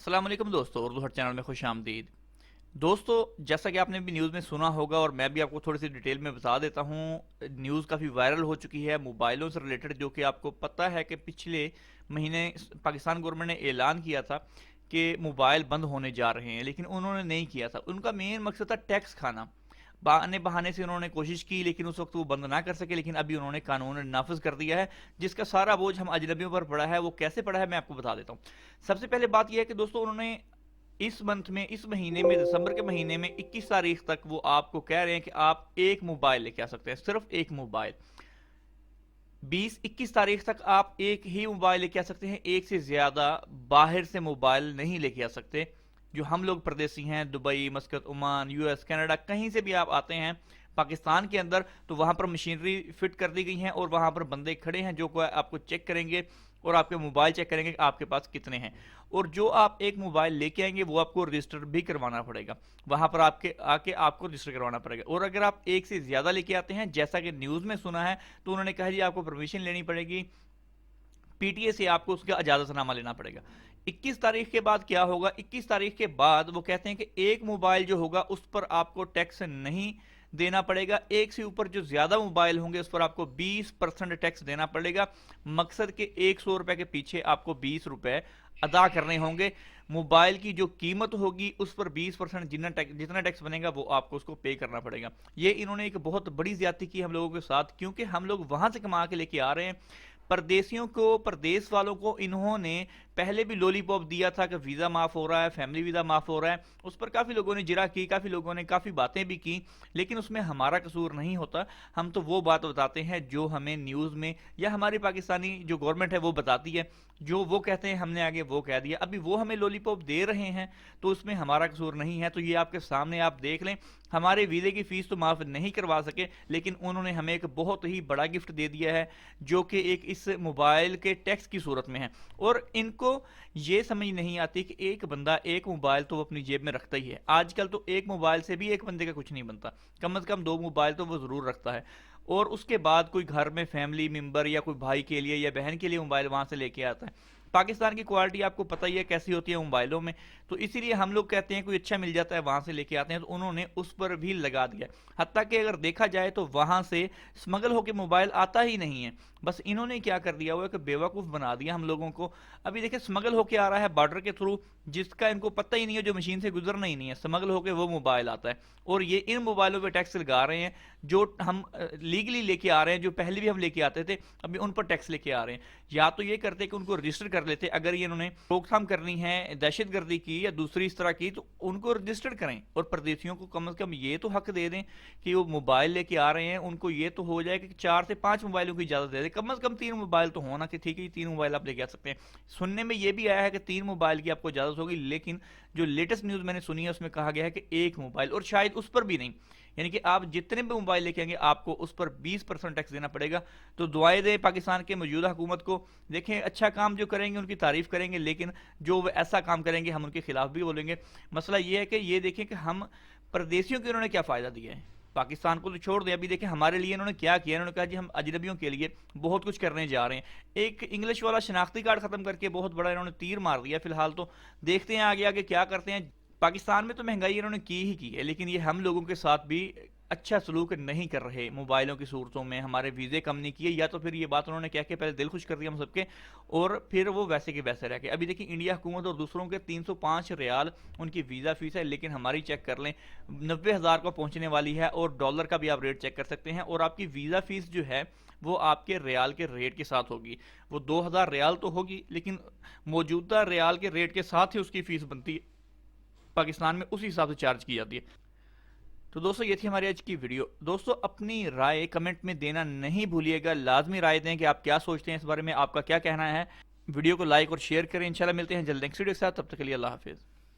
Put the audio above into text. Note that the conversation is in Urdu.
السلام علیکم دوستو، اردو ہر چینل میں خوش آمدید۔ دوستو، جیسا کہ آپ نے بھی نیوز میں سنا ہوگا اور میں بھی آپ کو تھوڑی سی ڈیٹیل میں بتا دیتا ہوں، نیوز کافی وائرل ہو چکی ہے موبائلوں سے ریلیٹڈ، جو کہ آپ کو پتہ ہے کہ پچھلے مہینے پاکستان گورنمنٹ نے اعلان کیا تھا کہ موبائل بند ہونے جا رہے ہیں، لیکن انہوں نے نہیں کیا تھا۔ ان کا مین مقصد تھا ٹیکس کھانا۔ بہانے بہانے سے انہوں نے کوشش کی لیکن اس وقت وہ بند نہ کر سکے، لیکن ابھی انہوں نے قانون نافذ کر دیا ہے جس کا سارا بوجھ ہم اجنبیوں پر پڑا ہے۔ وہ کیسے پڑا ہے میں آپ کو بتا دیتا ہوں۔ سب سے پہلے بات یہ ہے کہ دوستو، انہوں نے اس مہینے میں دسمبر کے مہینے میں 21 تاریخ تک وہ آپ کو کہہ رہے ہیں کہ آپ ایک موبائل لے کے آ سکتے ہیں، صرف ایک موبائل۔ 21 تاریخ تک آپ ایک ہی موبائل لے کے آ سکتے ہیں، ایک سے زیادہ باہر سے موبائل نہیں لے کے آ سکتے۔ جو ہم لوگ پردیسی ہیں، Dubai, Muscat, Oman, U S, Canada, کہیں سے بھی آپ آتے ہیں پاکستان کے اندر، تو وہاں پر مشینری فٹ کر دی گئی ہیں اور وہاں پر بندے کھڑے ہیں جو آپ کو چیک کریں گے اور آپ کے موبائل چیک کریں گے کہ آپ کے پاس کتنے ہیں۔ اور جو آپ ایک موبائل لے کے آئیں گے وہ آپ کو رجسٹر بھی کروانا پڑے گا، وہاں پر آپ کو رجسٹر کروانا پڑے گا۔ اور اگر آپ ایک سے زیادہ لے کے آتے ہیں، جیسا کہ نیوز میں سنا ہے، تو انہوں نے کہا جی آپ کو پرمیشن لینی پڑے گی، پی ٹی اے سے آپ کو اس کا اجازت نامہ لینا پڑے گا۔ 21 تاریخ کے بعد کیا ہوگا؟ 21 تاریخ کے بعد وہ کہتے ہیں کہ ایک موبائل جو ہوگا اس پر آپ کو ٹیکس نہیں دینا پڑے گا، ایک سے اوپر جو زیادہ موبائل ہوں گے اس پر آپ کو 20% ٹیکس دینا پڑے گا۔ مقصد کہ 100 روپے کے پیچھے آپ کو 20 روپے ادا کرنے ہوں گے۔ موبائل کی جو قیمت ہوگی اس پر 20% جتنا ٹیکس بنے گا وہ آپ کو اس کو پے کرنا پڑے گا۔ یہ انہوں نے ایک بہت بڑی زیادتی کی ہم لوگوں کے ساتھ، کیونکہ ہم لوگ وہاں سے کما کے لے کے آ رہے ہیں۔ پردیسیوں کو، پردیس والوں کو انہوں نے پہلے بھی لولی پاپ دیا تھا کہ ویزا معاف ہو رہا ہے، فیملی ویزا معاف ہو رہا ہے، اس پر کافی لوگوں نے جرا کی، کافی لوگوں نے کافی باتیں بھی کی، لیکن اس میں ہمارا قصور نہیں ہوتا۔ ہم تو وہ بات بتاتے ہیں جو ہمیں نیوز میں یا ہماری پاکستانی جو گورنمنٹ ہے وہ بتاتی ہے، جو وہ کہتے ہیں ہم نے آگے وہ کہہ دیا۔ ابھی وہ ہمیں لولی پاپ دے رہے ہیں تو اس میں ہمارا قصور نہیں ہے۔ تو یہ آپ کے سامنے آپ دیکھ لیں، ہمارے ویزے کی فیس تو معاف نہیں کروا سکے، لیکن انہوں نے ہمیں ایک بہت ہی بڑا گفٹ دے دیا ہے جو کہ ایک اس موبائل کے ٹیکس کی صورت میں ہے۔ اور ان کو یہ سمجھ نہیں آتی کہ ایک بندہ ایک موبائل تو وہ اپنی جیب میں رکھتا ہی ہے۔ آج کل تو ایک موبائل سے بھی ایک بندے کا کچھ نہیں بنتا، کم از کم 2 موبائل تو وہ ضرور رکھتا ہے۔ اور اس کے بعد کوئی گھر میں فیملی ممبر یا کوئی بھائی کے لیے یا بہن کے لیے موبائل وہاں سے لے کے آتا ہے۔ پاکستان کی کوالٹی آپ کو پتہ ہی ہے کیسی ہوتی ہے موبائلوں میں، تو اسی لیے ہم لوگ کہتے ہیں کوئی اچھا مل جاتا ہے وہاں سے لے کے آتے ہیں، تو انہوں نے اس پر بھی لگا دیا۔ حتیٰ کہ اگر دیکھا جائے تو وہاں سے اسمگل ہو کے موبائل آتا ہی نہیں ہے، بس انہوں نے کیا کر دیا ہوا ہے کہ بیوقوف بنا دیا ہم لوگوں کو۔ ابھی دیکھیں اسمگل ہو کے آ رہا ہے بارڈر کے تھرو، جس کا ان کو پتہ ہی نہیں ہے، جو مشین سے گزرنا ہی نہیں ہے، اسمگل ہو کے وہ موبائل آتا ہے۔ اور یہ ان موبائلوں پہ ٹیکس لگا رہے ہیں جو ہم لیگلی لے کے آ رہے ہیں، جو پہلے بھی ہم لے کے آتے تھے، ابھی ان پر ٹیکس لے کے آ رہے ہیں۔ یا تو یہ کرتے کہ ان کو رجسٹر کر لیتے، اگر یہ انہوں نے روک تھام کرنی ہے دہشت گردی کی یا دوسری اس طرح کی تو ان کو رجسٹر کریں، اور پردیسیوں کو کم از کم یہ تو حق دے دیں کہ وہ موبائل لے کے آ رہے ہیں، ان کو یہ تو ہو جائے کہ 4 سے 5 موبائلوں کی اجازت دے دیں، کم از کم 3 موبائل تو ہونا کہ ٹھیک ہے 3 موبائل آپ لے کے آ سکتے ہیں۔ سننے میں یہ بھی آیا ہے کہ 3 موبائل کی آپ کو اجازت ہوگی، لیکن جو لیٹسٹ نیوز میں نے سنی ہے اس میں کہا گیا ہے کہ ایک موبائل، اور شاید اس پر بھی نہیں، یعنی کہ آپ جتنے بھی موبائل لے کے آئیں گے آپ کو اس پر 20% ٹیکس دینا پڑے گا۔ تو دعائیں دیں پاکستان کے موجودہ حکومت کو، دیکھیں اچھا کام جو کریں گے ان کی تعریف کریں گے، لیکن جو وہ ایسا کام کریں گے ہم ان کے خلاف بھی بولیں گے۔ مسئلہ یہ ہے کہ یہ دیکھیں کہ ہم پردیسیوں کو انہوں نے کیا فائدہ دیا ہے، پاکستان کو تو چھوڑ دیں، ابھی دیکھیں ہمارے لیے انہوں نے کیا کیا، انہوں نے کہا جی ہم اجنبیوں کے لیے بہت کچھ کرنے جا رہے ہیں۔ ایک انگلش والا شناختی کارڈ ختم کر کے بہت بڑا انہوں نے تیر مار دیا فی الحال، تو دیکھتے ہیں آگے آگے کیا کرتے ہیں۔ پاکستان میں تو مہنگائی انہوں نے کی ہی کی ہے، لیکن یہ ہم لوگوں کے ساتھ بھی اچھا سلوک نہیں کر رہے موبائلوں کی صورتوں میں، ہمارے ویزے کم نہیں کیے، یا تو پھر یہ بات انہوں نے کہہ کے پہلے دل خوش کر دیا ہم سب کے، اور پھر وہ ویسے کے ویسے رہ گئے۔ ابھی دیکھیں انڈیا حکومت اور دوسروں کے 305 ریال ان کی ویزا فیس ہے، لیکن ہماری چیک کر لیں 90,000 کو پہنچنے والی ہے، اور ڈالر کا بھی آپ ریٹ چیک کر سکتے ہیں، اور آپ کی ویزا فیس جو ہے وہ آپ کے ریال کے ریٹ کے ساتھ ہوگی۔ وہ 2,000 ریال تو ہوگی، لیکن موجودہ ریال کے ریٹ کے ساتھ ہی اس کی فیس بنتی ہے، پاکستان میں اسی حساب سے چارج کی جاتی ہے۔ تو دوستو یہ تھی ہماری آج کی ویڈیو۔ دوستو اپنی رائے کمنٹ میں دینا نہیں بھولیے گا، لازمی رائے دیں کہ آپ کیا سوچتے ہیں اس بارے میں، آپ کا کیا کہنا ہے۔ ویڈیو کو لائک اور شیئر کریں، انشاءاللہ ملتے ہیں جلد نیکسٹ ویڈیو کے ساتھ، تب تک کے لیے اللہ حافظ۔